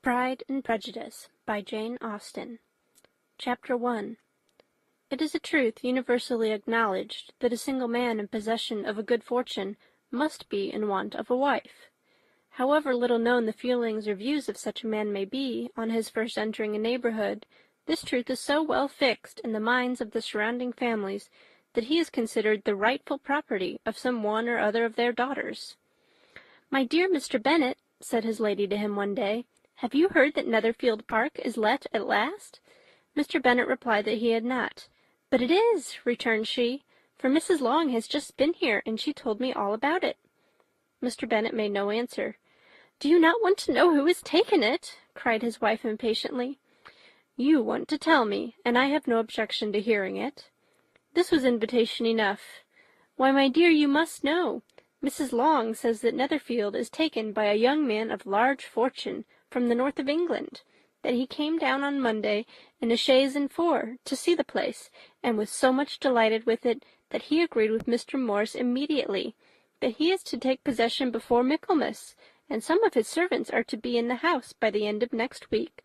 Pride and Prejudice by Jane Austen. Chapter 1. It is a truth universally acknowledged that a single man in possession of a good fortune must be in want of a wife. However little known the feelings or views of such a man may be on his first entering a neighbourhood, this truth is so well fixed in the minds of the surrounding families that he is considered the rightful property of some one or other of their daughters. "My dear Mr. Bennet," said his lady to him one day, "have you heard that Netherfield Park is let at last?" Mr. Bennet replied that he had not. "But it is," returned she, "for Mrs. Long has just been here, and she told me all about it." Mr. Bennet made no answer. "Do you not want to know who has taken it?" cried his wife impatiently. "You want to tell me, and I have no objection to hearing it." This was invitation enough. "Why, my dear, you must know. Mrs. Long says that Netherfield is taken by a young man of large fortune from the north of England, that he came down on Monday in a chaise and four to see the place, and was so much delighted with it that he agreed with Mr. Morris immediately, that he is to take possession before Michaelmas, and some of his servants are to be in the house by the end of next week."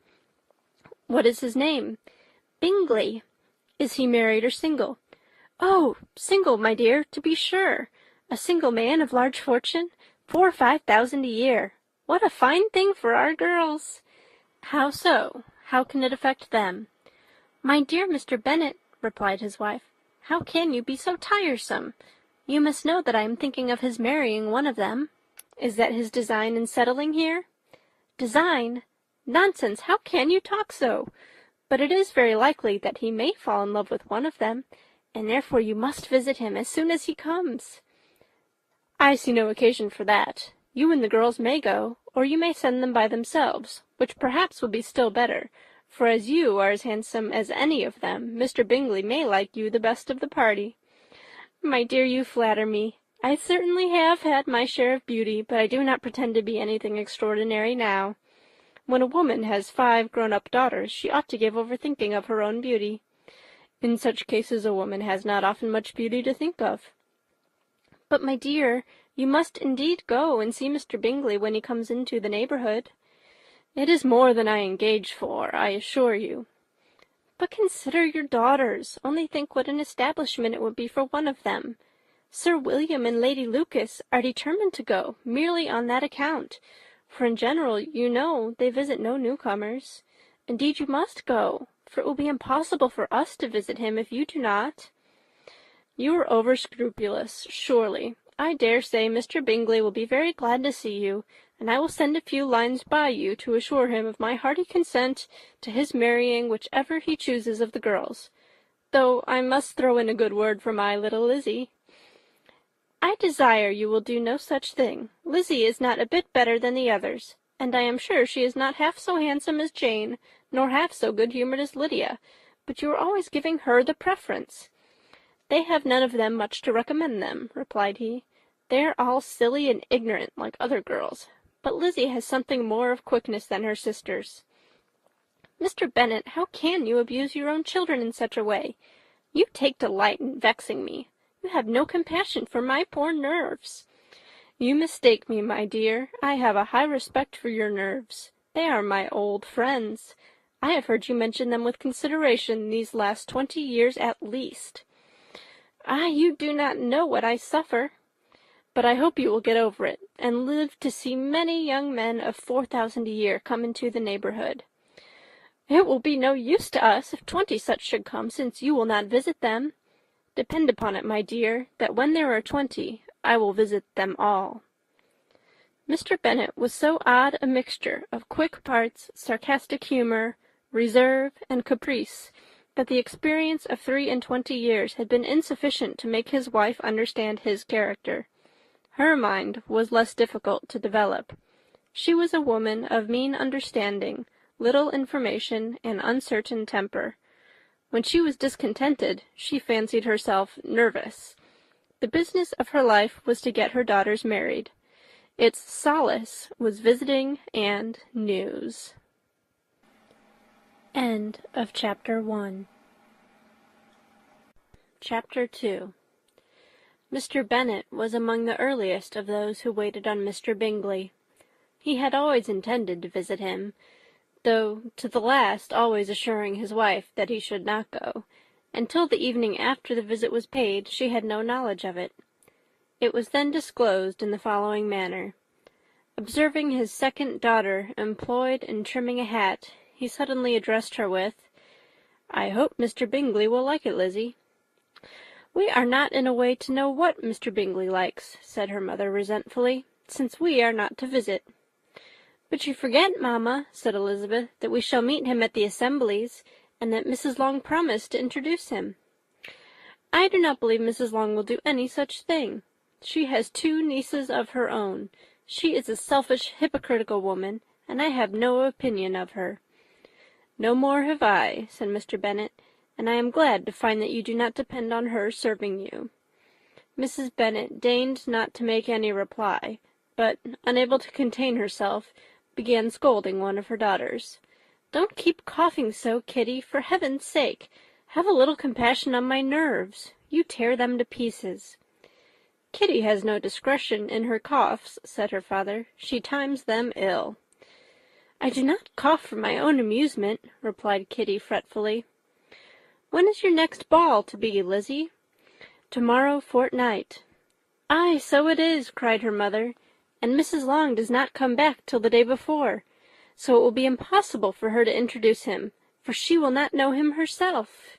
"What is his name?" "Bingley." "Is he married or single?" "Oh, single, my dear, to be sure. A single man of large fortune, 4,000 or 5,000 a year. What a fine thing for our girls!" "How so? How can it affect them?" "My dear Mr. Bennet," replied his wife, "how can you be so tiresome? You must know that I am thinking of his marrying one of them." "Is that his design in settling here?" "Design? Nonsense! How can you talk so? But it is very likely that he may fall in love with one of them, and therefore you must visit him as soon as he comes." "I see no occasion for that. You and the girls may go, or you may send them by themselves, which perhaps will be still better, for as you are as handsome as any of them, Mr. Bingley may like you the best of the party." "My dear, you flatter me. I certainly have had my share of beauty, but I do not pretend to be anything extraordinary now. When a woman has 5 grown-up daughters, she ought to give over thinking of her own beauty. In such cases a woman has not often much beauty to think of." "But, my dear, you must indeed go and see Mr. Bingley when he comes into the neighbourhood." "It is more than I engage for, I assure you." "But consider your daughters. Only think what an establishment it would be for one of them. Sir William and Lady Lucas are determined to go, merely on that account, for in general, you know, they visit no newcomers. Indeed, you must go, for it will be impossible for us to visit him if you do not." "You are over-scrupulous, surely. I dare say Mr. Bingley will be very glad to see you, and I will send a few lines by you to assure him of my hearty consent to his marrying whichever he chooses of the girls, though I must throw in a good word for my little Lizzie." "I desire you will do no such thing. Lizzie is not a bit better than the others, and I am sure she is not half so handsome as Jane, nor half so good-humoured as Lydia, but you are always giving her the preference." "They have none of them much to recommend them," replied he. "They are all silly and ignorant like other girls, but Lizzie has something more of quickness than her sisters." "Mr. Bennet, how can you abuse your own children in such a way? You take delight in vexing me. You have no compassion for my poor nerves." "You mistake me, my dear. I have a high respect for your nerves. They are my old friends. I have heard you mention them with consideration these last 20 years at least." "Ah, you do not know what I suffer." "But I hope you will get over it, and live to see many young men of 4,000 a year come into the neighbourhood." "It will be no use to us if 20 such should come, since you will not visit them." "Depend upon it, my dear, that when there are 20, I will visit them all." Mr. Bennet was so odd a mixture of quick parts, sarcastic humour, reserve, and caprice, that the experience of 23 years had been insufficient to make his wife understand his character. Her mind was less difficult to develop. She was a woman of mean understanding, little information, and uncertain temper. When she was discontented, she fancied herself nervous. The business of her life was to get her daughters married. Its solace was visiting and news. End of Chapter 1. Chapter 2. Mr. Bennet was among the earliest of those who waited on Mr. Bingley. He had always intended to visit him, though to the last always assuring his wife that he should not go. Until the evening after the visit was paid, she had no knowledge of it. It was then disclosed in the following manner. Observing his second daughter employed in trimming a hat, he suddenly addressed her with, "I hope Mr. Bingley will like it, Lizzie." "We are not in a way to know what Mr. Bingley likes," said her mother resentfully, "since we are not to visit." "But you forget, mamma," said Elizabeth, "that we shall meet him at the assemblies, and that Mrs. Long promised to introduce him." "I do not believe Mrs. Long will do any such thing. She has 2 nieces of her own. She is a selfish, hypocritical woman, and I have no opinion of her." "No more have I," said Mr. Bennet, "and I am glad to find that you do not depend on her serving you." Mrs. Bennet deigned not to make any reply, but, unable to contain herself, began scolding one of her daughters. "Don't keep coughing so, Kitty, for heaven's sake. Have a little compassion on my nerves. You tear them to pieces." "Kitty has no discretion in her coughs," said her father. "She times them ill." "I do not cough for my own amusement," replied Kitty fretfully. "When is your next ball to be, Lizzie?" "To-morrow fortnight." "Aye, so it is," cried her mother, "and Mrs. Long does not come back till the day before, so it will be impossible for her to introduce him, for she will not know him herself."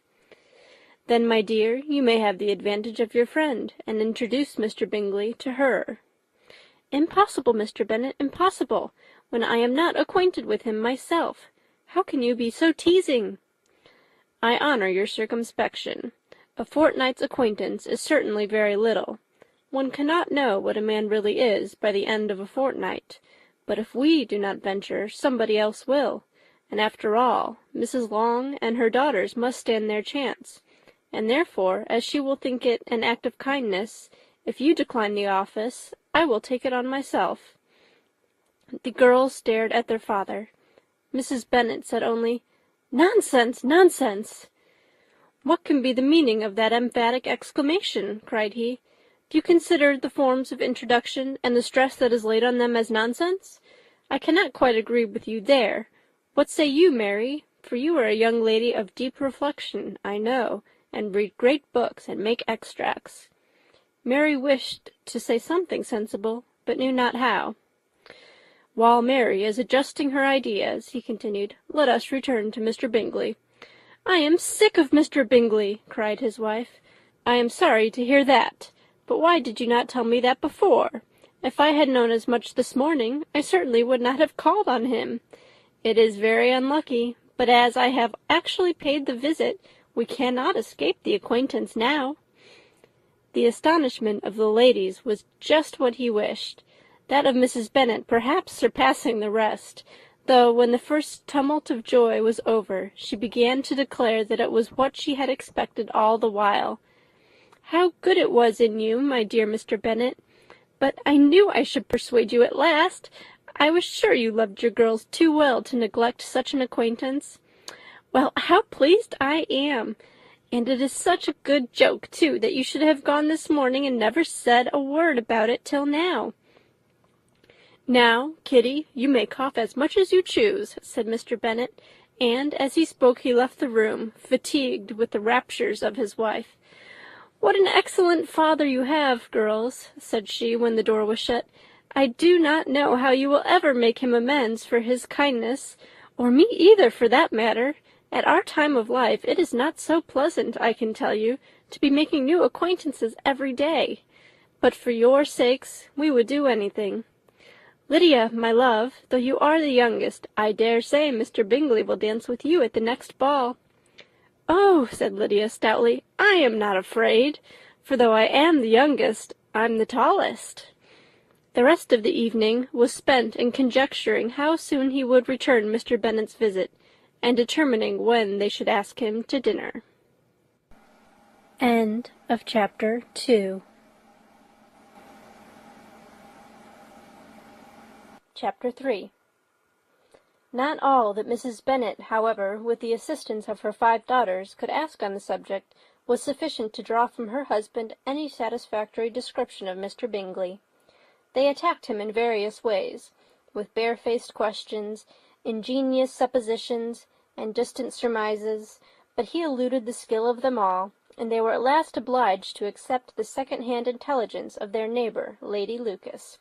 "Then, my dear, you may have the advantage of your friend, and introduce Mr. Bingley to her." "Impossible, Mr. Bennet, impossible, when I am not acquainted with him myself. How can you be so teasing?" "I honour your circumspection. A fortnight's acquaintance is certainly very little. One cannot know what a man really is by the end of a fortnight, but if we do not venture, somebody else will, and after all, Mrs. Long and her daughters must stand their chance, and therefore, as she will think it an act of kindness, if you decline the office, I will take it on myself." The girls stared at their father. Mrs. Bennet said only, "Nonsense, nonsense!" "What can be the meaning of that emphatic exclamation?" cried he. "Do you consider the forms of introduction and the stress that is laid on them as nonsense? I cannot quite agree with you there. What say you, Mary? For you are a young lady of deep reflection, I know, and read great books and make extracts." Mary wished to say something sensible, but knew not how. "While Mary is adjusting her ideas," he continued, "let us return to Mr. Bingley." "I am sick of Mr. Bingley," cried his wife. "I am sorry to hear that. But why did you not tell me that before? If I had known as much this morning, I certainly would not have called on him. It is very unlucky, but as I have actually paid the visit, we cannot escape the acquaintance now." The astonishment of the ladies was just what he wished, that of Mrs. Bennet perhaps surpassing the rest, though when the first tumult of joy was over, she began to declare that it was what she had expected all the while. "How good it was in you, my dear Mr. Bennet! But I knew I should persuade you at last. I was sure you loved your girls too well to neglect such an acquaintance. Well, how pleased I am! And it is such a good joke, too, that you should have gone this morning and never said a word about it till now." "Now, Kitty, you may cough as much as you choose," said Mr. Bennet, and as he spoke he left the room, fatigued with the raptures of his wife. "What an excellent father you have, girls," said she, when the door was shut. "I do not know how you will ever make him amends for his kindness, or me either, for that matter. At our time of life it is not so pleasant, I can tell you, to be making new acquaintances every day. But for your sakes we would do anything. Lydia, my love, though you are the youngest, I dare say Mr. Bingley will dance with you at the next ball." "Oh," said Lydia stoutly, "I am not afraid, for though I am the youngest, I'm the tallest." The rest of the evening was spent in conjecturing how soon he would return Mr. Bennet's visit, and determining when they should ask him to dinner. End of chapter 2. Chapter 3. Not all that Mrs. Bennet, however, with the assistance of her 5 daughters, could ask on the subject, was sufficient to draw from her husband any satisfactory description of Mr. Bingley. They attacked him in various ways, with barefaced questions, ingenious suppositions, and distant surmises, but he eluded the skill of them all, and they were at last obliged to accept the second-hand intelligence of their neighbour, Lady Lucas.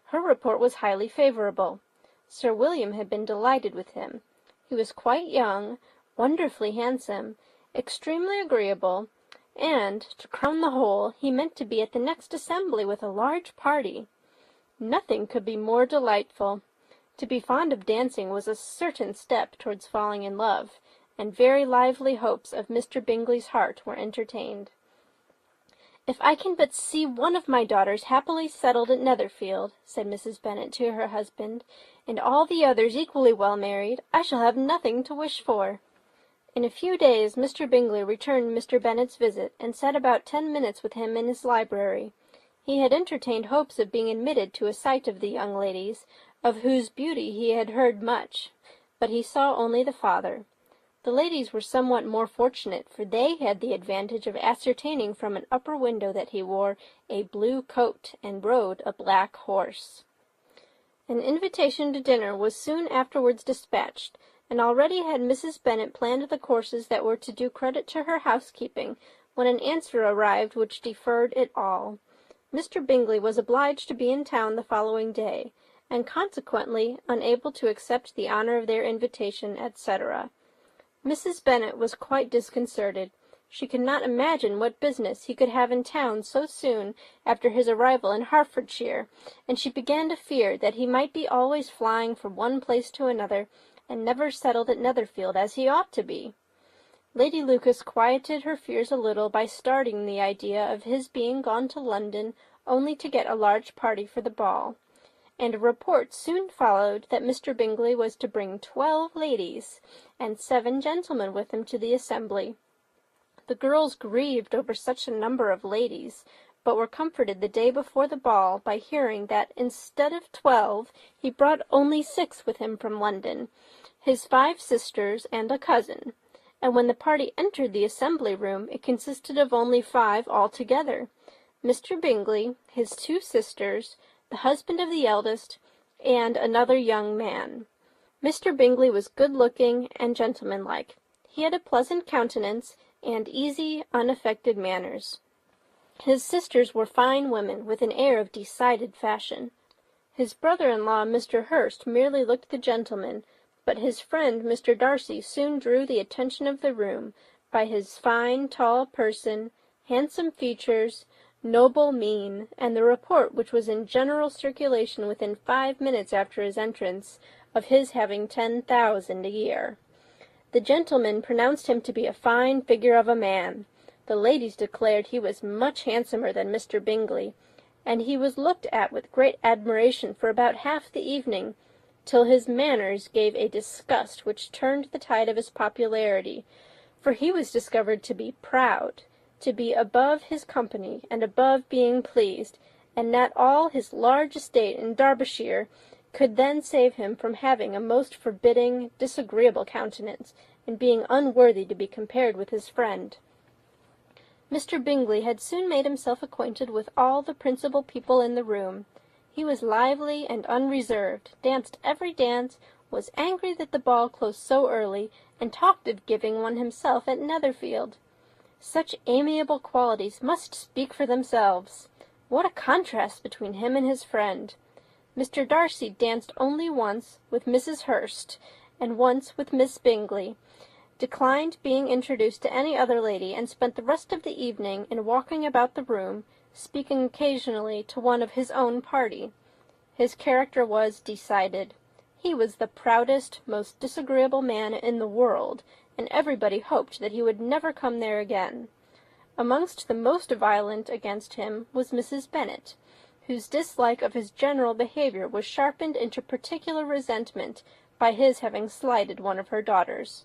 Her report was highly favourable. Sir William had been delighted with him. He was quite young, wonderfully handsome, extremely agreeable, and, to crown the whole, he meant to be at the next assembly with a large party. Nothing could be more delightful. To be fond of dancing was a certain step towards falling in love, and very lively hopes of Mr. Bingley's heart were entertained. "If I can but see one of my daughters happily settled at Netherfield," said Mrs. Bennet to her husband, "and all the others equally well married, I shall have nothing to wish for." In a few days Mr. Bingley returned Mr. Bennet's visit, and sat about 10 minutes with him in his library. He had entertained hopes of being admitted to a sight of the young ladies, of whose beauty he had heard much, but he saw only the father. The ladies were somewhat more fortunate, for they had the advantage of ascertaining from an upper window that he wore a blue coat and rode a black horse. An invitation to dinner was soon afterwards dispatched, and already had Mrs. Bennet planned the courses that were to do credit to her housekeeping, when an answer arrived which deferred it all. Mr. Bingley was obliged to be in town the following day, and consequently unable to accept the honour of their invitation, etc. Mrs. Bennet was quite disconcerted. She could not imagine what business he could have in town so soon after his arrival in Hertfordshire, and she began to fear that he might be always flying from one place to another, and never settled at Netherfield as he ought to be. Lady Lucas quieted her fears a little by starting the idea of his being gone to London only to get a large party for the ball, and a report soon followed that Mr. Bingley was to bring 12 ladies and 7 gentlemen with him to the assembly. The girls grieved over such a number of ladies, but were comforted the day before the ball by hearing that instead of 12 he brought only 6 with him from London, his 5 sisters and a cousin, and when the party entered the assembly room it consisted of only 5 altogether: Mr. Bingley, his 2 sisters, the husband of the eldest, and another young man. Mr. Bingley was good-looking and gentlemanlike. He had a pleasant countenance and easy, unaffected manners. His sisters were fine women, with an air of decided fashion. His brother-in-law, Mr. Hurst, merely looked the gentleman, but his friend, Mr. Darcy, soon drew the attention of the room by his fine, tall person, handsome features, noble mien, and the report which was in general circulation within 5 minutes after his entrance, of his having 10,000 a year. The gentlemen pronounced him to be a fine figure of a man. The ladies declared he was much handsomer than Mr. Bingley, and he was looked at with great admiration for about half the evening, till his manners gave a disgust which turned the tide of his popularity, for he was discovered to be proud, to be above his company, and above being pleased, and that all his large estate in Derbyshire could then save him from having a most forbidding, disagreeable countenance, and being unworthy to be compared with his friend. Mr. Bingley had soon made himself acquainted with all the principal people in the room. He was lively and unreserved, danced every dance, was angry that the ball closed so early, and talked of giving one himself at Netherfield. Such amiable qualities must speak for themselves. What a contrast between him and his friend! Mr. Darcy danced only once with Mrs. Hurst, and once with Miss Bingley, declined being introduced to any other lady, and spent the rest of the evening in walking about the room, speaking occasionally to one of his own party. His character was decided. He was the proudest, most disagreeable man in the world, and everybody hoped that he would never come there again. Amongst the most violent against him was Mrs. Bennet, whose dislike of his general behaviour was sharpened into particular resentment by his having slighted one of her daughters.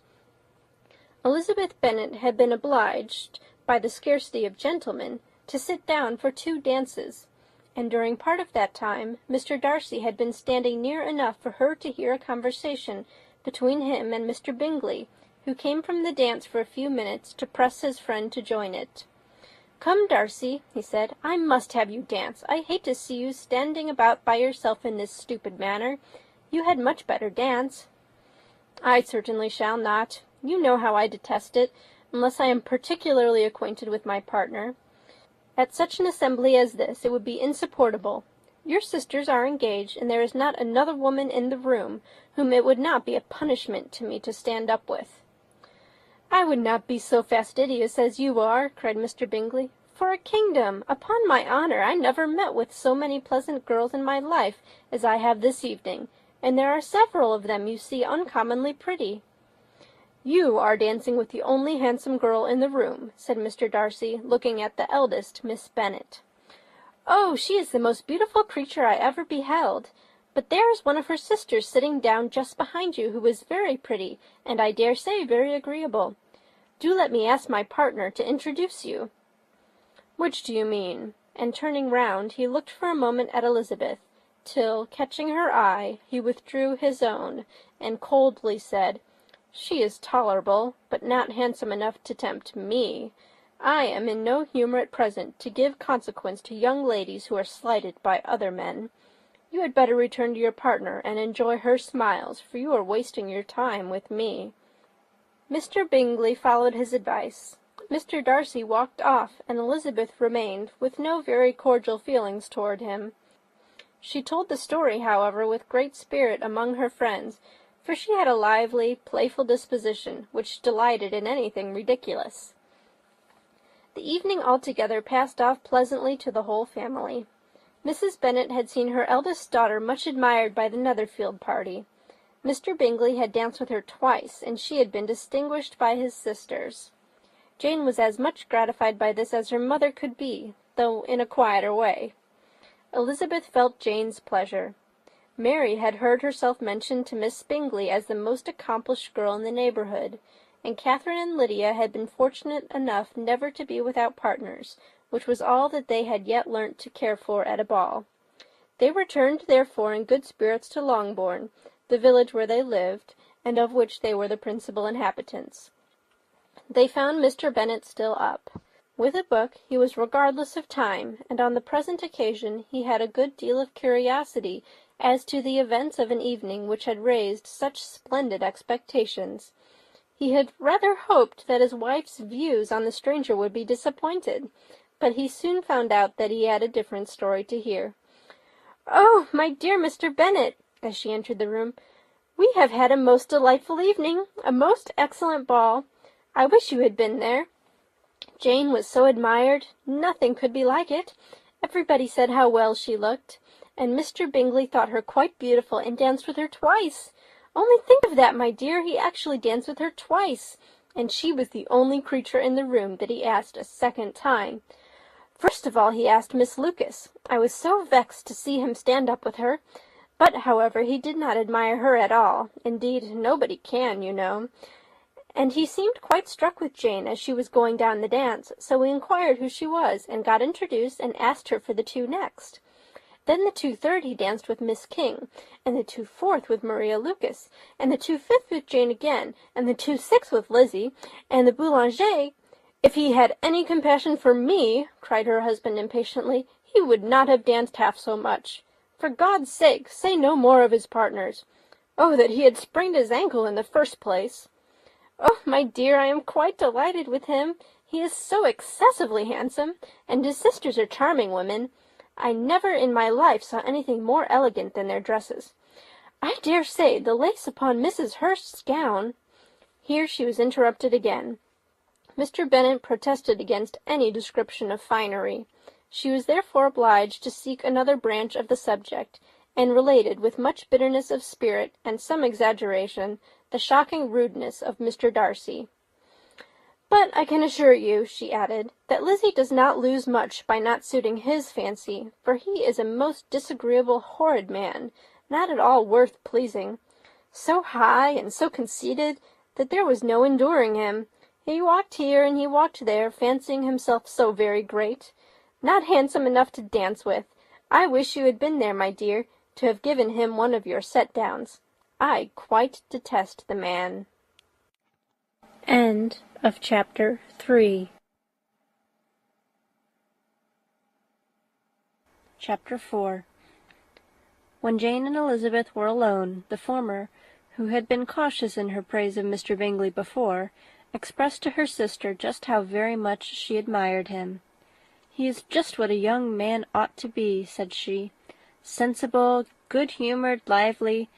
Elizabeth Bennet had been obliged, by the scarcity of gentlemen, to sit down for 2 dances, and during part of that time Mr. Darcy had been standing near enough for her to hear a conversation between him and Mr. Bingley, who came from the dance for a few minutes to press his friend to join it. "Come, Darcy," he said, "I must have you dance. I hate to see you standing about by yourself in this stupid manner. You had much better dance." "I certainly shall not. You know how I detest it, unless I am particularly acquainted with my partner. At such an assembly as this it would be insupportable. Your sisters are engaged, and there is not another woman in the room whom it would not be a punishment to me to stand up with." "I would not be so fastidious as you are," cried Mr. Bingley. "For a kingdom! Upon my honour, I never met with so many pleasant girls in my life as I have this evening, and there are several of them you see uncommonly pretty." "You are dancing with the only handsome girl in the room," said Mr. Darcy, looking at the eldest, Miss Bennet. "Oh, she is the most beautiful creature I ever beheld. But there is one of her sisters sitting down just behind you who is very pretty, and I dare say very agreeable. Do let me ask my partner to introduce you." "Which do you mean?" And turning round, he looked for a moment at Elizabeth, till, catching her eye, he withdrew his own, and coldly said, "She is tolerable, but not handsome enough to tempt me. I am in no humour at present to give consequence to young ladies who are slighted by other men. You had better return to your partner and enjoy her smiles, for you are wasting your time with me." Mr. Bingley followed his advice. Mr. Darcy walked off, and Elizabeth remained, with no very cordial feelings toward him. She told the story, however, with great spirit among her friends, for she had a lively, playful disposition, which delighted in anything ridiculous. The evening altogether passed off pleasantly to the whole family. Mrs. Bennet had seen her eldest daughter much admired by the Netherfield party. Mr. Bingley had danced with her twice, and she had been distinguished by his sisters. Jane was as much gratified by this as her mother could be, though in a quieter way. Elizabeth felt Jane's pleasure. Mary had heard herself mentioned to Miss Bingley as the most accomplished girl in the neighbourhood, and Catherine and Lydia had been fortunate enough never to be without partners, which was all that they had yet learnt to care for at a ball. They returned, therefore, in good spirits to Longbourn, the village where they lived, and of which they were the principal inhabitants. They found Mr. Bennet still up. With a book he was regardless of time, and on the present occasion he had a good deal of curiosity as to the events of an evening which had raised such splendid expectations. He had rather hoped that his wife's views on the stranger would be disappointed, but he soon found out that he had a different story to hear. "Oh, my dear Mr. Bennet," as she entered the room, "we have had a most delightful evening, a most excellent ball. I wish you had been there. Jane was so admired, nothing could be like it. Everybody said how well she looked, and Mr. Bingley thought her quite beautiful and danced with her twice. Only think of that, my dear, he actually danced with her twice, and she was the only creature in the room that he asked a second time. First of all he asked Miss Lucas. I was so vexed to see him stand up with her, but, however, he did not admire her at all. Indeed, nobody can, you know. And he seemed quite struck with Jane as she was going down the dance, so we inquired who she was, and got introduced, and asked her for the two next. Then the 2/3 he danced with Miss King, and the 2/4 with Maria Lucas, and the 2/5 with Jane again, and the 2/6 with Lizzie, and the Boulanger. If he had any compassion for me, cried her husband impatiently, he would not have danced half so much. For God's sake, say no more of his partners. Oh, that he had sprained his ankle in the first place. Oh, my dear, I am quite delighted with him. He is so excessively handsome, and his sisters are charming women. I never in my life saw anything more elegant than their dresses. I dare say the lace upon Mrs. Hurst's gown—" Here she was interrupted again. Mr. Bennet protested against any description of finery. She was therefore obliged to seek another branch of the subject, and related with much bitterness of spirit and some exaggeration the shocking rudeness of Mr. Darcy. "But I can assure you," she added, "that Lizzie does not lose much by not suiting his fancy, for he is a most disagreeable, horrid man, not at all worth pleasing. So high and so conceited that there was no enduring him. He walked here and he walked there, fancying himself so very great. Not handsome enough to dance with. I wish you had been there, my dear, to have given him one of your set-downs. I quite detest the man." End of chapter 3. Chapter 4. When Jane and Elizabeth were alone, the former, who had been cautious in her praise of Mr. Bingley before, expressed to her sister just how very much she admired him. "He is just what a young man ought to be," said she, "sensible, good-humoured, lively,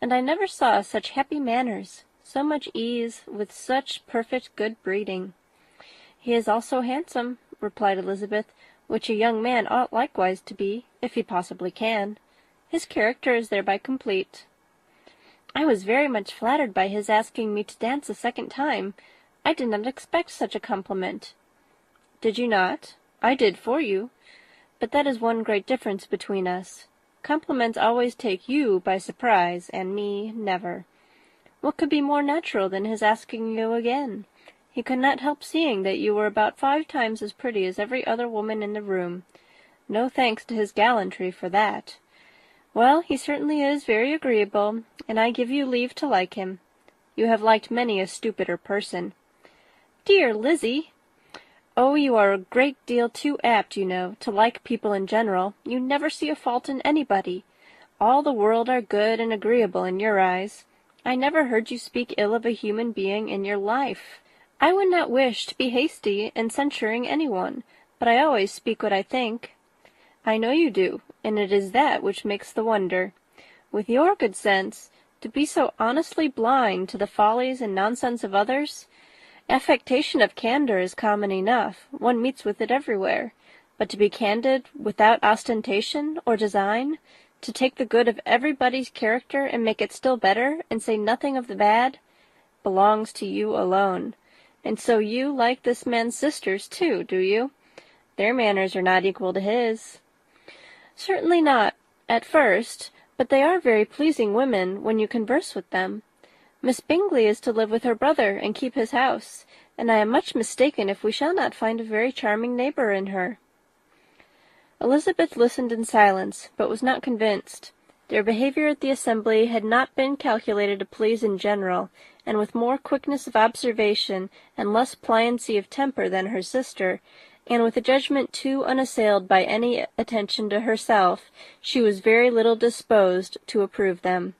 and I never saw such happy manners, so much ease, with such perfect good breeding." "He is also handsome," replied Elizabeth, "which a young man ought likewise to be, if he possibly can. His character is thereby complete." "I was very much flattered by his asking me to dance a second time. I did not expect such a compliment." "Did you not? I did for you. But that is one great difference between us. Compliments always take you by surprise, and me never. What could be more natural than his asking you again? He could not help seeing that you were about 5 times as pretty as every other woman in the room. No thanks to his gallantry for that. Well, he certainly is very agreeable, and I give you leave to like him. You have liked many a stupider person." "Dear Lizzie!" "Oh, you are a great deal too apt, you know, to like people in general. You never see a fault in anybody. All the world are good and agreeable in your eyes. I never heard you speak ill of a human being in your life. I would not wish to be hasty in censuring anyone, but I always speak what I think." "I know you do, and it is that which makes the wonder. With your good sense, to be so honestly blind to the follies and nonsense of others. Affectation of candour is common enough, one meets with it everywhere, but to be candid without ostentation or design, to take the good of everybody's character and make it still better, and say nothing of the bad, belongs to you alone. And so you like this man's sisters too, do you? Their manners are not equal to his." "Certainly not, at first, but they are very pleasing women when you converse with them. Miss Bingley is to live with her brother and keep his house, and I am much mistaken if we shall not find a very charming neighbour in her." Elizabeth listened in silence, but was not convinced. Their behaviour at the assembly had not been calculated to please in general, and with more quickness of observation and less pliancy of temper than her sister, and with a judgment too unassailed by any attention to herself, she was very little disposed to approve them.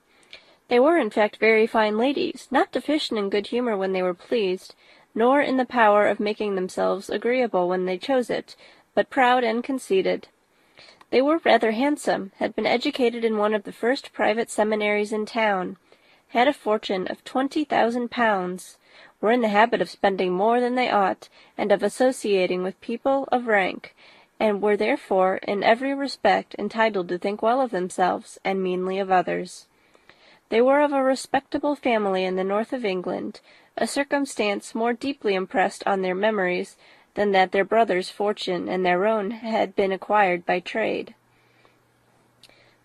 They were in fact very fine ladies, not deficient in good humour when they were pleased, nor in the power of making themselves agreeable when they chose it, but proud and conceited. They were rather handsome, had been educated in one of the first private seminaries in town, had a fortune of 20,000 pounds, were in the habit of spending more than they ought, and of associating with people of rank, and were therefore in every respect entitled to think well of themselves and meanly of others. They were of a respectable family in the north of England, a circumstance more deeply impressed on their memories than that their brother's fortune and their own had been acquired by trade.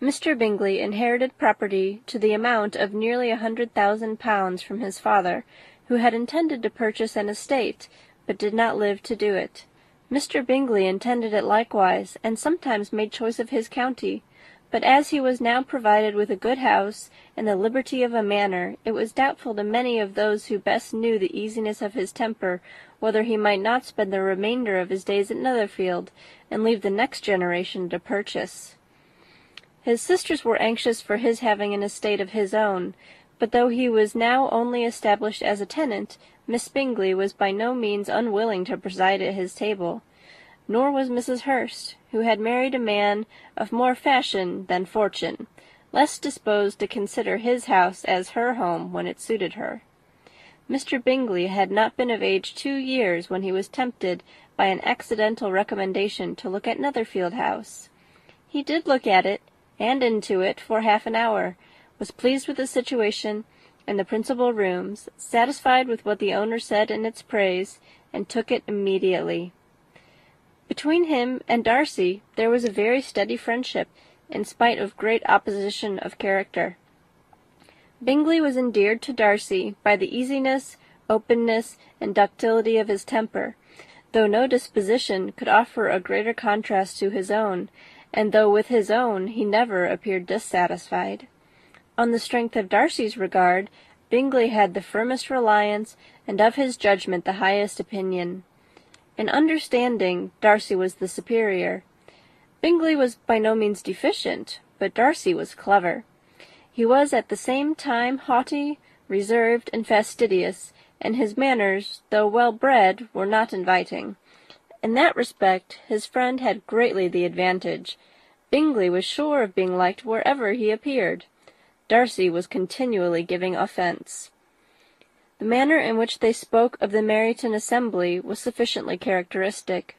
Mr. Bingley inherited property to the amount of nearly 100,000 pounds from his father, who had intended to purchase an estate, but did not live to do it. Mr. Bingley intended it likewise, and sometimes made choice of his county, but as he was now provided with a good house and the liberty of a manor, it was doubtful to many of those who best knew the easiness of his temper whether he might not spend the remainder of his days at Netherfield, and leave the next generation to purchase. His sisters were anxious for his having an estate of his own, but though he was now only established as a tenant, Miss Bingley was by no means unwilling to preside at his table, nor was Mrs. Hurst, who had married a man of more fashion than fortune, less disposed to consider his house as her home when it suited her. Mr. Bingley had not been of age 2 years when he was tempted by an accidental recommendation to look at Netherfield House. He did look at it, and into it, for half an hour, was pleased with the situation and the principal rooms, satisfied with what the owner said in its praise, and took it immediately. Between him and Darcy there was a very steady friendship, in spite of great opposition of character. Bingley was endeared to Darcy by the easiness, openness, and ductility of his temper, though no disposition could offer a greater contrast to his own, and though with his own he never appeared dissatisfied. On the strength of Darcy's regard, Bingley had the firmest reliance, and of his judgment the highest opinion. In understanding, Darcy was the superior. Bingley was by no means deficient, but Darcy was clever. He was at the same time haughty, reserved, and fastidious, and his manners, though well-bred, were not inviting. In that respect his friend had greatly the advantage. Bingley was sure of being liked wherever he appeared. Darcy was continually giving offence. The manner in which they spoke of the Meryton assembly was sufficiently characteristic.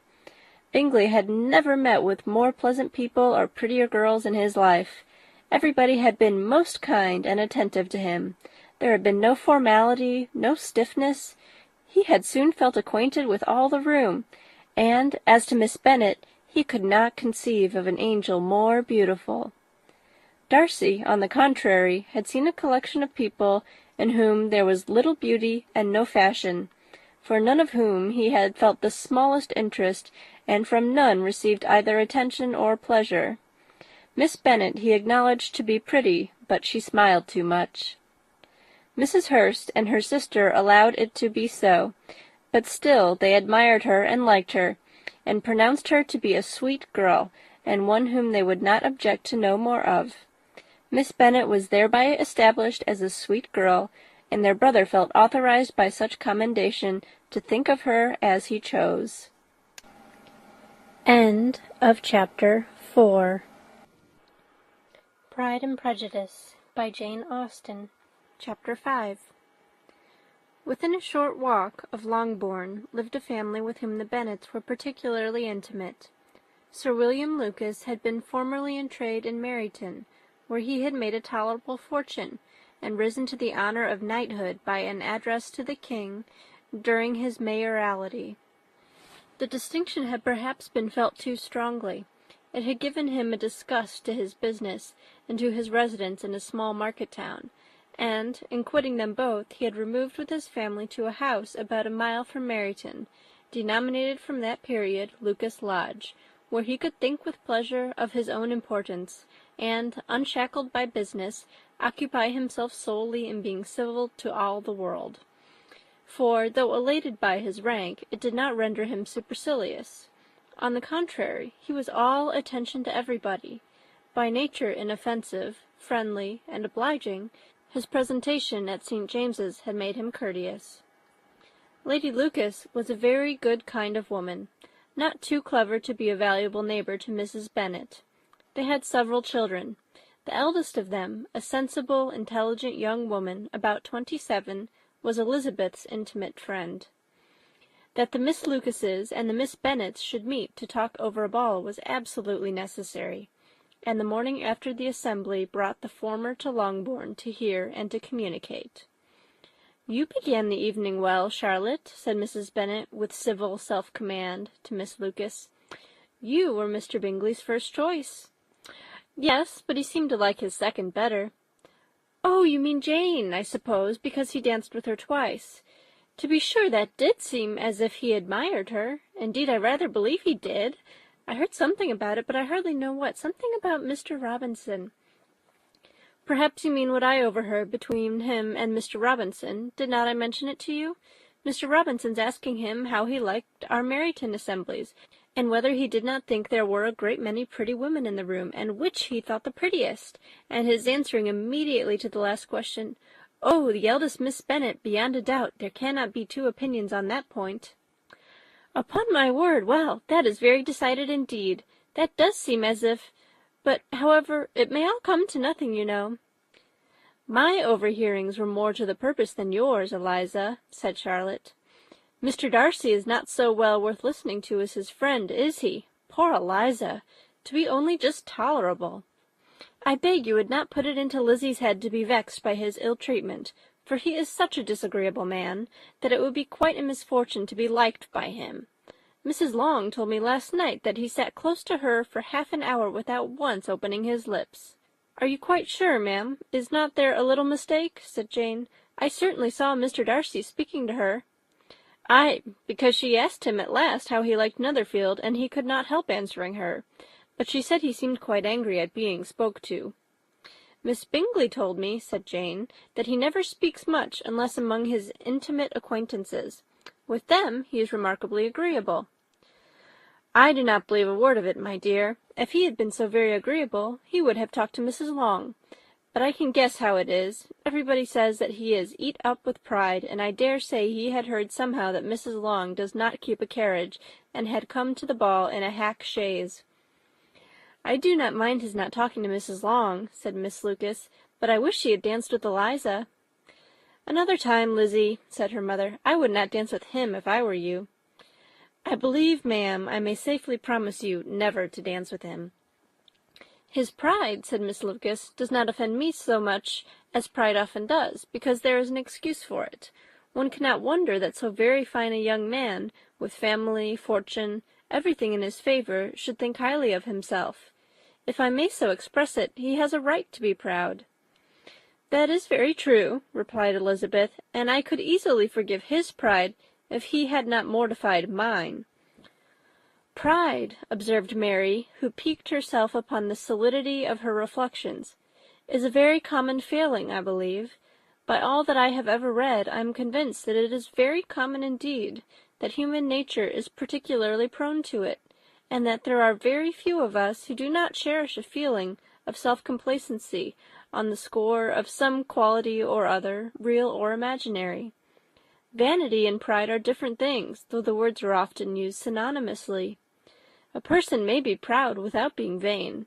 Bingley had never met with more pleasant people or prettier girls in his life. Everybody had been most kind and attentive to him. There had been no formality, no stiffness. He had soon felt acquainted with all the room, and, as to Miss Bennet, he could not conceive of an angel more beautiful. Darcy, on the contrary, had seen a collection of people in whom there was little beauty and no fashion, for none of whom he had felt the smallest interest, and from none received either attention or pleasure. Miss Bennet he acknowledged to be pretty, but she smiled too much. Mrs. Hurst and her sister allowed it to be so, but still they admired her and liked her, and pronounced her to be a sweet girl, and one whom they would not object to know more of. Miss Bennet was thereby established as a sweet girl, and their brother felt authorized by such commendation to think of her as he chose. End of chapter 4. Pride and Prejudice by Jane Austen. Chapter 5. Within a short walk of Longbourn lived a family with whom the Bennets were particularly intimate. Sir William Lucas had been formerly in trade in Meryton, where he had made a tolerable fortune, and risen to the honour of knighthood by an address to the king during his mayoralty. The distinction had perhaps been felt too strongly. It had given him a disgust to his business and to his residence in a small market town, and, in quitting them both, he had removed with his family to a house about a mile from Meryton, denominated from that period Lucas Lodge, where he could think with pleasure of his own importance, and, unshackled by business, occupy himself solely in being civil to all the world. For, though elated by his rank, it did not render him supercilious. On the contrary, he was all attention to everybody. By nature inoffensive, friendly, and obliging, his presentation at St. James's had made him courteous. Lady Lucas was a very good kind of woman, not too clever to be a valuable neighbour to Mrs. Bennet. They had several children. The eldest of them, a sensible, intelligent young woman, about 27, was Elizabeth's intimate friend. That the Miss Lucases and the Miss Bennets should meet to talk over a ball was absolutely necessary, and the morning after the assembly brought the former to Longbourn to hear and to communicate. "You began the evening well, Charlotte," said Mrs. Bennet, with civil self-command, to Miss Lucas. "You were Mr. Bingley's first choice." "Yes, but he seemed to like his second better." "Oh, you mean Jane, I suppose, because he danced with her twice. To be sure, that did seem as if he admired her. Indeed, I rather believe he did. I heard something about it, but I hardly know what. Something about Mr. Robinson." "Perhaps you mean what I overheard between him and Mr. Robinson. Did not I mention it to you? Mr. Robinson's asking him how he liked our Meryton assemblies, and whether he did not think there were a great many pretty women in the room, and which he thought the prettiest, and his answering immediately to the last question, 'Oh, the eldest Miss Bennet, beyond a doubt. There cannot be two opinions on that point.'" "Upon my word, well, that is very decided indeed. That does seem as if... But, however, it may all come to nothing, you know." "My overhearings were more to the purpose than yours, Eliza," said Charlotte. "Mr. Darcy is not so well worth listening to as his friend, is he? Poor Eliza! To be only just tolerable! I beg you would not put it into Lizzie's head to be vexed by his ill-treatment, for he is such a disagreeable man, that it would be quite a misfortune to be liked by him. Mrs. Long told me last night that he sat close to her for half an hour without once opening his lips." "Are you quite sure, ma'am? Is not there a little mistake?" said Jane. "I certainly saw Mr. Darcy speaking to her." "Aye, because she asked him at last how he liked Netherfield, and he could not help answering her. But she said he seemed quite angry at being spoke to." "Miss Bingley told me," said Jane, "that he never speaks much unless among his intimate acquaintances. With them he is remarkably agreeable." "I do not believe a word of it, my dear. If he had been so very agreeable, he would have talked to Mrs. Long. But I can guess how it is. Everybody says that he is eat up with pride, and I dare say he had heard somehow that Mrs. Long does not keep a carriage, and had come to the ball in a hack chaise. I do not mind his not talking to Mrs. Long, said Miss Lucas, but I wish she had danced with Eliza. Another time, Lizzie, said her mother, I would not dance with him if I were you. I believe, ma'am, I may safely promise you never to dance with him. His pride, said Miss Lucas, does not offend me so much as pride often does, because there is an excuse for it. One cannot wonder that so very fine a young man, with family, fortune, everything in his favour, should think highly of himself. If I may so express it, he has a right to be proud. That is very true, replied Elizabeth, and I could easily forgive his pride if he had not mortified mine. Pride, observed Mary, who piqued herself upon the solidity of her reflections, is a very common failing, I believe. By all that I have ever read, I am convinced that it is very common indeed, that human nature is particularly prone to it, and that there are very few of us who do not cherish a feeling of self-complacency on the score of some quality or other, real or imaginary. Vanity and pride are different things, though the words are often used synonymously. A person may be proud without being vain.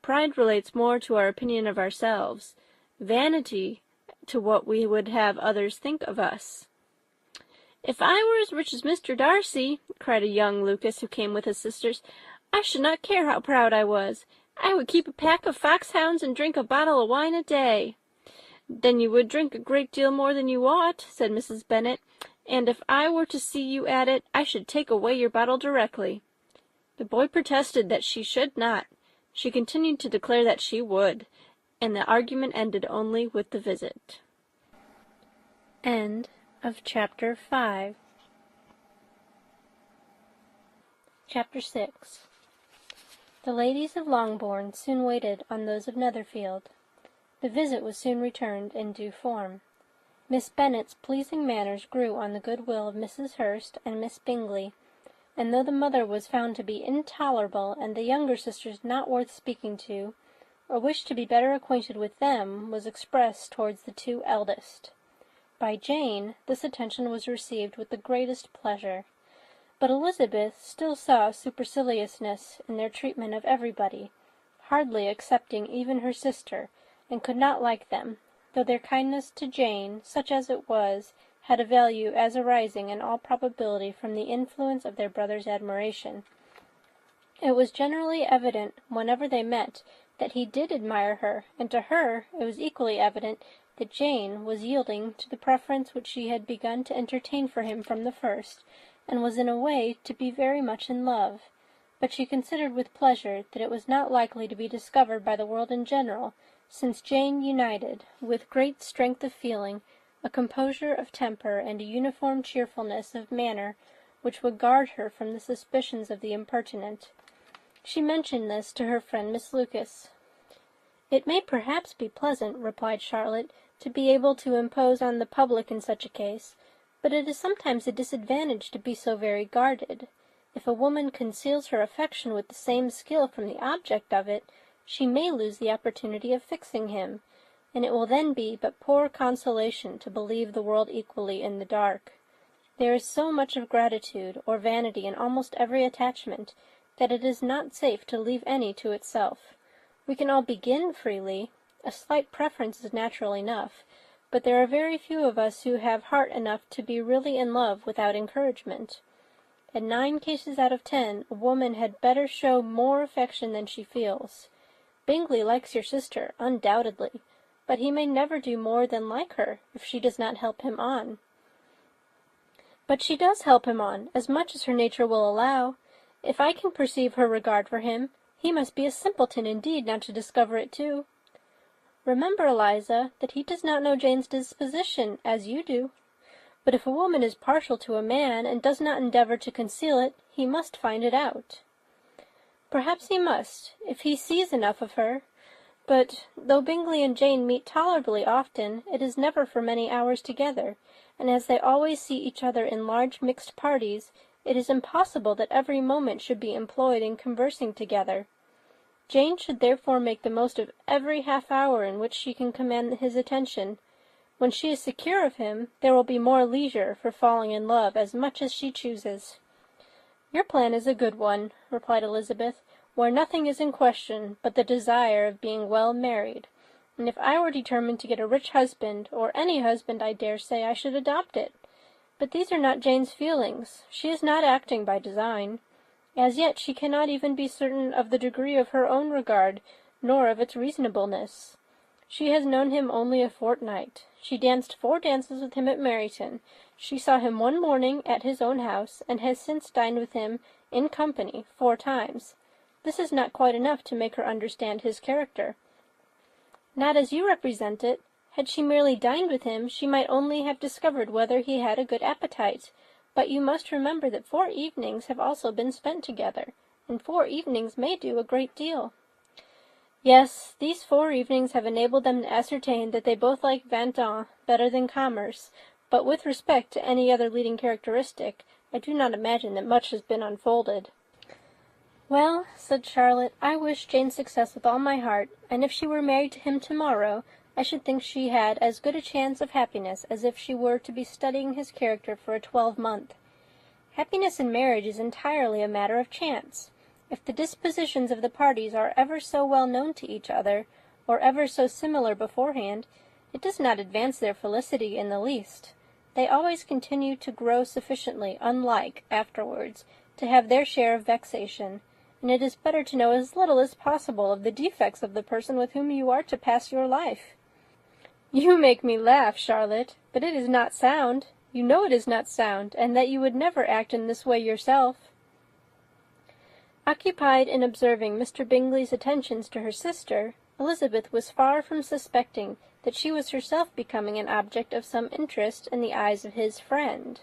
Pride relates more to our opinion of ourselves, vanity to what we would have others think of us. If I were as rich as Mr. Darcy, cried a young Lucas who came with his sisters, I should not care how proud I was. I would keep a pack of foxhounds and drink a bottle of wine a day. Then you would drink a great deal more than you ought, said Mrs. Bennet, and if I were to see you at it, I should take away your bottle directly. The boy protested that she should not. She continued to declare that she would, and the argument ended only with the visit. End of Chapter 5. Chapter 6. The ladies of Longbourn soon waited on those of Netherfield. The visit was soon returned in due form. Miss Bennet's pleasing manners grew on the good will of Mrs. Hurst and Miss Bingley, and though the mother was found to be intolerable, and the younger sisters not worth speaking to, a wish to be better acquainted with them was expressed towards the two eldest. By Jane this attention was received with the greatest pleasure, but Elizabeth still saw superciliousness in their treatment of everybody, hardly excepting even her sister, and could not like them, though their kindness to Jane, such as it was, had a value as arising in all probability from the influence of their brother's admiration. It was generally evident, whenever they met, that he did admire her, and to her it was equally evident that Jane was yielding to the preference which she had begun to entertain for him from the first, and was in a way to be very much in love. But she considered with pleasure that it was not likely to be discovered by the world in general, since Jane united, with great strength of feeling, a composure of temper and a uniform cheerfulness of manner which would guard her from the suspicions of the impertinent. She mentioned this to her friend Miss Lucas. "It may perhaps be pleasant," replied Charlotte, "to be able to impose on the public in such a case, but it is sometimes a disadvantage to be so very guarded. If a woman conceals her affection with the same skill from the object of it, she may lose the opportunity of fixing him, and it will then be but poor consolation to believe the world equally in the dark. There is so much of gratitude or vanity in almost every attachment, that it is not safe to leave any to itself. We can all begin freely. A slight preference is natural enough, but there are very few of us who have heart enough to be really in love without encouragement. In 9 cases out of 10, a woman had better show more affection than she feels. Bingley likes your sister, undoubtedly, but he may never do more than like her, if she does not help him on. But she does help him on, as much as her nature will allow. If I can perceive her regard for him, he must be a simpleton indeed not to discover it too. Remember, Eliza, that he does not know Jane's disposition, as you do. But if a woman is partial to a man, and does not endeavour to conceal it, he must find it out. Perhaps he must, if he sees enough of her. But, though Bingley and Jane meet tolerably often, it is never for many hours together, and as they always see each other in large mixed parties, it is impossible that every moment should be employed in conversing together. Jane should therefore make the most of every half-hour in which she can command his attention. When she is secure of him, there will be more leisure for falling in love as much as she chooses." "Your plan is a good one," replied Elizabeth, "where nothing is in question but the desire of being well married. And if I were determined to get a rich husband, or any husband, I dare say I should adopt it. But these are not Jane's feelings. She is not acting by design. As yet she cannot even be certain of the degree of her own regard, nor of its reasonableness. She has known him only a fortnight. She danced 4 dances with him at Meryton. She saw him one morning at his own house, and has since dined with him in company 4 times. This is not quite enough to make her understand his character. Not as you represent it. Had she merely dined with him, she might only have discovered whether he had a good appetite. But you must remember that 4 evenings have also been spent together, and 4 evenings may do a great deal." "Yes, these 4 evenings have enabled them to ascertain that they both like vingt ans better than commerce, but with respect to any other leading characteristic, I do not imagine that much has been unfolded." "Well," said Charlotte, "I wish Jane success with all my heart, and if she were married to him tomorrow, I should think she had as good a chance of happiness as if she were to be studying his character for a 12-month. Happiness in marriage is entirely a matter of chance. If the dispositions of the parties are ever so well known to each other, or ever so similar beforehand, it does not advance their felicity in the least. They always continue to grow sufficiently unlike afterwards to have their share of vexation, and it is better to know as little as possible of the defects of the person with whom you are to pass your life." "You make me laugh, Charlotte, but it is not sound. You know it is not sound, and that you would never act in this way yourself." Occupied in observing Mr. Bingley's attentions to her sister, Elizabeth was far from suspecting that she was herself becoming an object of some interest in the eyes of his friend.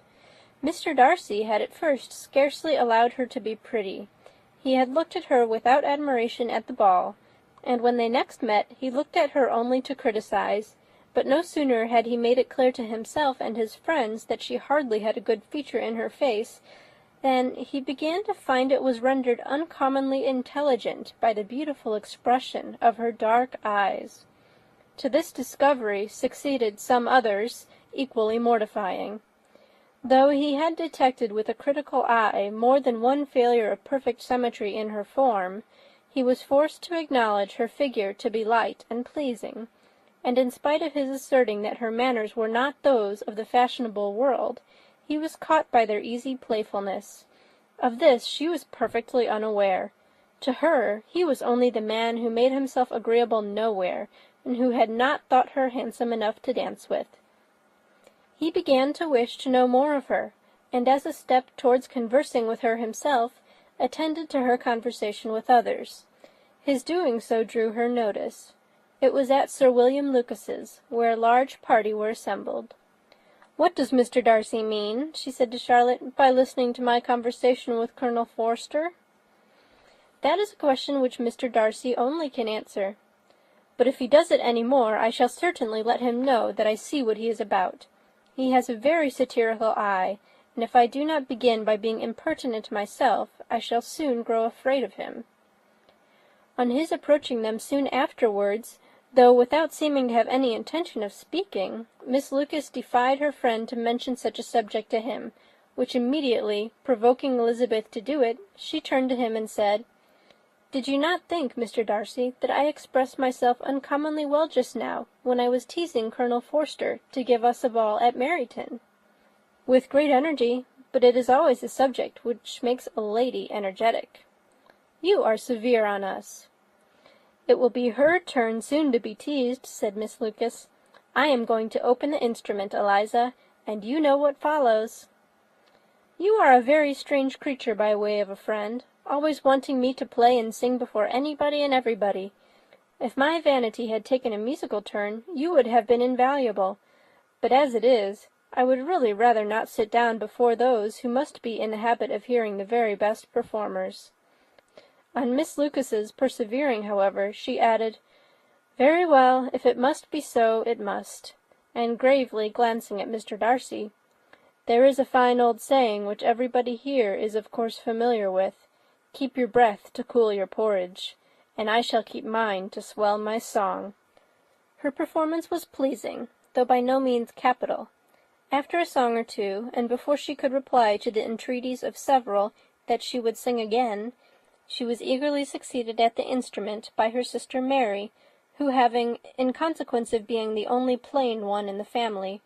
Mr. Darcy had at first scarcely allowed her to be pretty. He had looked at her without admiration at the ball, and when they next met he looked at her only to criticize, but no sooner had he made it clear to himself and his friends that she hardly had a good feature in her face, than he began to find it was rendered uncommonly intelligent by the beautiful expression of her dark eyes. To this discovery succeeded some others, equally mortifying. Though he had detected with a critical eye more than one failure of perfect symmetry in her form, he was forced to acknowledge her figure to be light and pleasing, and in spite of his asserting that her manners were not those of the fashionable world, he was caught by their easy playfulness. Of this she was perfectly unaware. To her he was only the man who made himself agreeable nowhere, and who had not thought her handsome enough to dance with. He began to wish to know more of her, and as a step towards conversing with her himself, attended to her conversation with others. His doing so drew her notice. It was at Sir William Lucas's, where a large party were assembled. "What does Mr. Darcy mean," she said to Charlotte, "by listening to my conversation with Colonel Forster?" "That is a question which Mr. Darcy only can answer. But if he does it any more, I shall certainly let him know that I see what he is about. He has a very satirical eye, and if I do not begin by being impertinent myself, I shall soon grow afraid of him." On his approaching them soon afterwards, though without seeming to have any intention of speaking, Miss Lucas defied her friend to mention such a subject to him, which immediately, provoking Elizabeth to do it, she turned to him and said, "Did you not think, Mr. Darcy, that I expressed myself uncommonly well just now, when I was teasing Colonel Forster to give us a ball at Meryton?" "With great energy, but it is always a subject which makes a lady energetic." "You are severe on us." "It will be her turn soon to be teased," said Miss Lucas. "I am going to open the instrument, Eliza, and you know what follows." "You are a very strange creature by way of a friend, always wanting me to play and sing before anybody and everybody. If my vanity had taken a musical turn, you would have been invaluable. But as it is, I would really rather not sit down before those who must be in the habit of hearing the very best performers." On Miss Lucas's persevering, however, she added, "Very well, if it must be so, it must," and gravely glancing at Mr. Darcy, "There is a fine old saying which everybody here is of course familiar with, 'Keep your breath to cool your porridge,' and I shall keep mine to swell my song." Her performance was pleasing, though by no means capital. After a song or two, and before she could reply to the entreaties of several that she would sing again, she was eagerly succeeded at the instrument by her sister Mary, who, having, in consequence of being the only plain one in the family,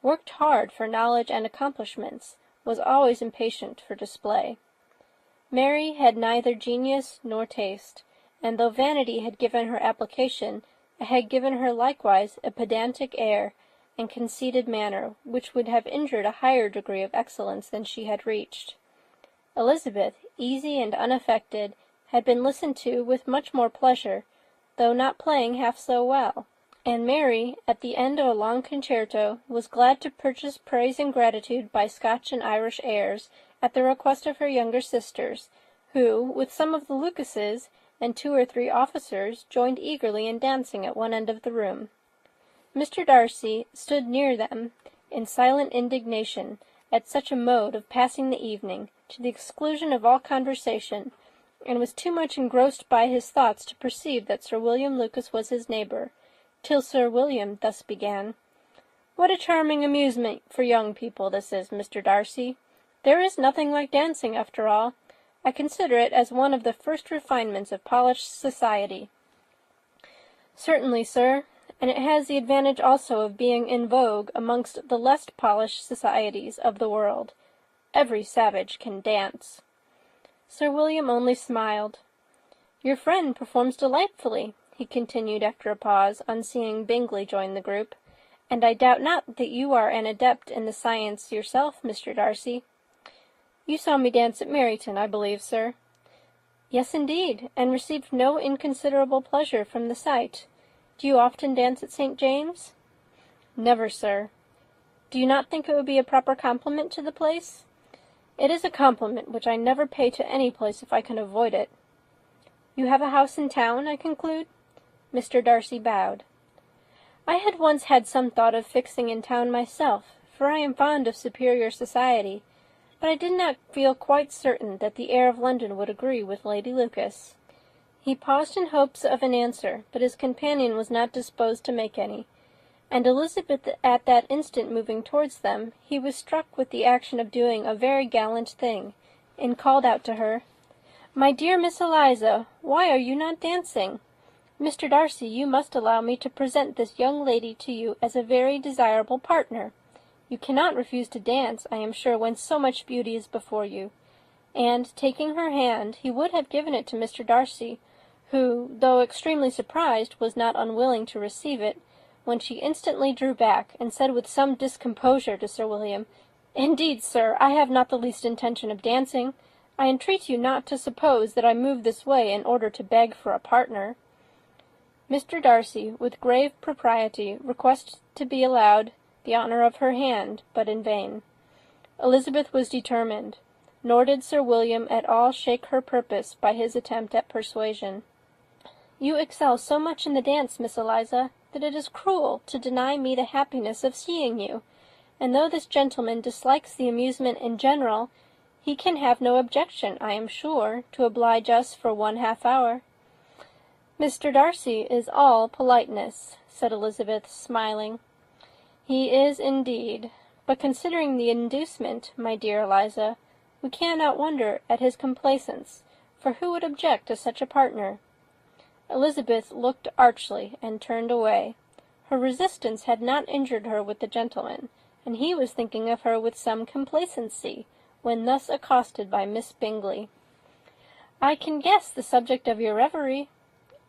worked hard for knowledge and accomplishments, was always impatient for display. Mary had neither genius nor taste, and though vanity had given her application, it had given her likewise a pedantic air and conceited manner, which would have injured a higher degree of excellence than she had reached. Elizabeth, easy and unaffected, had been listened to with much more pleasure, though not playing half so well, and Mary, at the end of a long concerto, was glad to purchase praise and gratitude by Scotch and Irish airs, at the request of her younger sisters, who, with some of the Lucases and 2 or 3 officers, joined eagerly in dancing at one end of the room. Mr. Darcy stood near them in silent indignation at such a mode of passing the evening, to the exclusion of all conversation, and was too much engrossed by his thoughts to perceive that Sir William Lucas was his neighbour, till Sir William thus began: "What a charming amusement for young people this is, Mr. Darcy! There is nothing like dancing, after all. I consider it as one of the first refinements of polished society." "Certainly, sir, and it has the advantage also of being in vogue amongst the less polished societies of the world. Every savage can dance." Sir William only smiled. "Your friend performs delightfully," he continued after a pause, on seeing Bingley join the group, "and I doubt not that you are an adept in the science yourself, Mr. Darcy." "You saw me dance at Meryton, I believe, sir?" "Yes, indeed, and received no inconsiderable pleasure from the sight. Do you often dance at St. James's?" "Never, sir." "Do you not think it would be a proper compliment to the place?" "It is a compliment which I never pay to any place if I can avoid it." "You have a house in town, I conclude?" Mr. Darcy bowed. "I had once had some thought of fixing in town myself, for I am fond of superior society, but I did not feel quite certain that the air of London would agree with Lady Lucas." He paused in hopes of an answer, but his companion was not disposed to make any, and Elizabeth at that instant moving towards them, he was struck with the action of doing a very gallant thing, and called out to her, "My dear Miss Eliza, why are you not dancing? Mr. Darcy, you must allow me to present this young lady to you as a very desirable partner. You cannot refuse to dance, I am sure, when so much beauty is before you." And, taking her hand, he would have given it to Mr. Darcy, who, though extremely surprised, was not unwilling to receive it, when she instantly drew back, and said with some discomposure to Sir William, "Indeed, sir, I have not the least intention of dancing. I entreat you not to suppose that I move this way in order to beg for a partner." Mr. Darcy, with grave propriety, requested to be allowed the honour of her hand, but in vain. Elizabeth was determined, nor did Sir William at all shake her purpose by his attempt at persuasion. "You excel so much in the dance, Miss Eliza, that it is cruel to deny me the happiness of seeing you, and though this gentleman dislikes the amusement in general, he can have no objection, I am sure, to oblige us for 1/2 hour." "Mr. Darcy is all politeness," said Elizabeth, smiling. "He is indeed, but considering the inducement, my dear Eliza, we cannot wonder at his complaisance, for who would object to such a partner?" Elizabeth looked archly and turned away. Her resistance had not injured her with the gentleman, and he was thinking of her with some complacency, when thus accosted by Miss Bingley. "I can guess the subject of your reverie."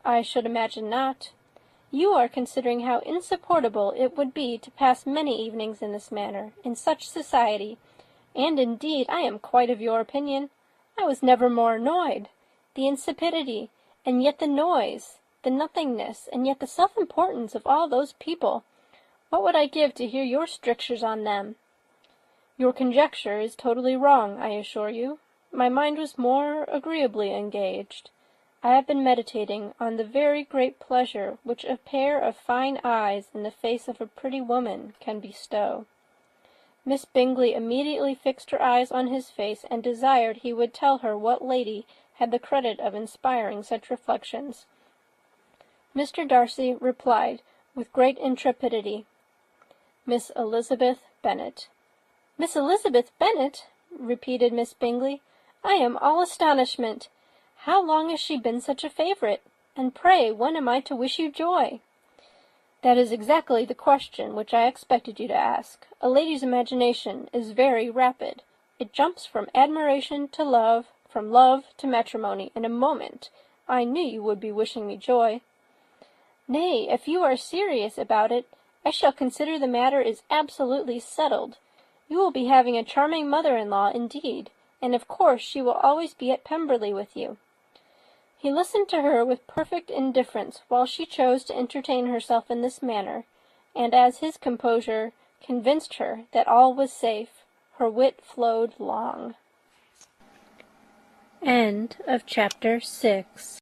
"I should imagine not. You are considering how insupportable it would be to pass many evenings in this manner, in such society, and indeed I am quite of your opinion. I was never more annoyed. The insipidity, and yet the noise, the nothingness, and yet the self-importance of all those people. What would I give to hear your strictures on them?" "Your conjecture is totally wrong, I assure you. My mind was more agreeably engaged. I have been meditating on the very great pleasure which a pair of fine eyes in the face of a pretty woman can bestow." Miss Bingley immediately fixed her eyes on his face, and desired he would tell her what lady had the credit of inspiring such reflections. Mr. Darcy replied with great intrepidity, "Miss Elizabeth Bennet." "Miss Elizabeth Bennet!" repeated Miss Bingley. "I am all astonishment. How long has she been such a favourite? And pray, when am I to wish you joy?" "That is exactly the question which I expected you to ask. A lady's imagination is very rapid. It jumps from admiration to love, from love to matrimony, in a moment. I knew you would be wishing me joy." "Nay, if you are serious about it, I shall consider the matter is absolutely settled. You will be having a charming mother-in-law indeed, and of course she will always be at Pemberley with you." He listened to her with perfect indifference while she chose to entertain herself in this manner, and as his composure convinced her that all was safe, her wit flowed long. End of chapter 6.